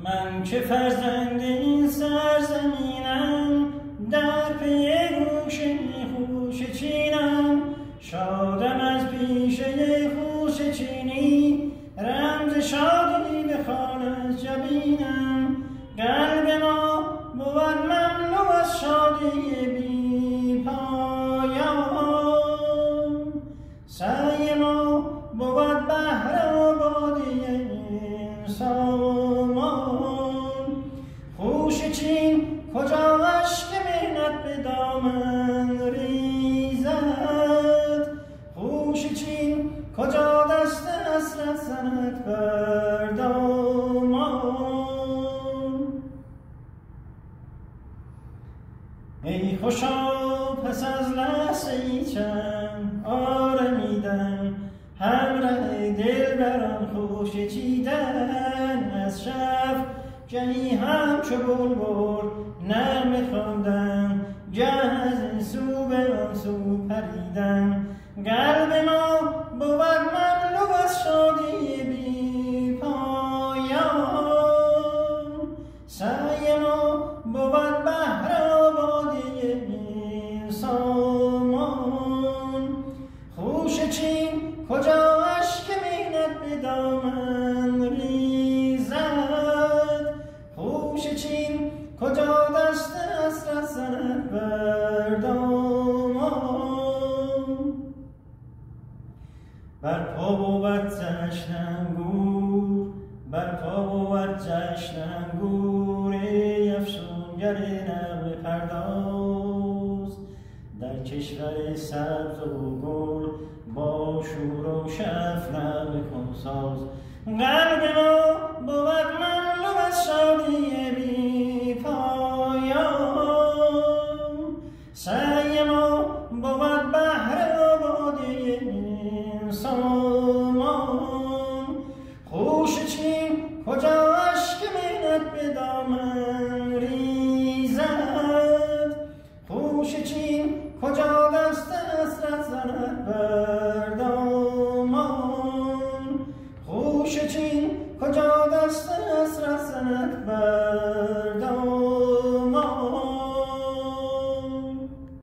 من که فرزند این سرزمینم، در پی گوشه خوشه چینم. شادم از پیشه خوشه چینی، رمز شادی به خال از جبینم. قلب ما بود مملو از شادی بی پایان، سعی ما بود بهر آبادی این سامان. خوشه چین کجا اشک مهنت به دامن ریزد، خوشه چین کجا دست حسرت زند بر دامان. ای خوشا پس از لحظه ای چند آرمیدن، همراه دلبران خوشه چیدن. از شب جهی همچو بلبل نغمه خواندن، گه از این سو به آن سو پریدن. قلب ما بود مملو از شادی بی پایان، سعی ما بود بهر آبادی این سامان. خوشه چین کجا اشک مهنت به دامن ریزد، خوشه چین کجا دست حسرت زند بر دامان. بر پا بود جشن انگور، بر پا بود جشن انگور، ای افسونگر نغمه پرداز. در کشور سبز و گل با شور و شعف نغمه کن ساز. قلب ما بود مملو از شادی بی پایان، سعی ما بود بهر آبادی این سامان. خوشه چین کجا اشک مهنت به دامن ریزد، خوشه چین کجا دست حسرت زند بر دامان. خوشه چین کجا دست حسرت زند بر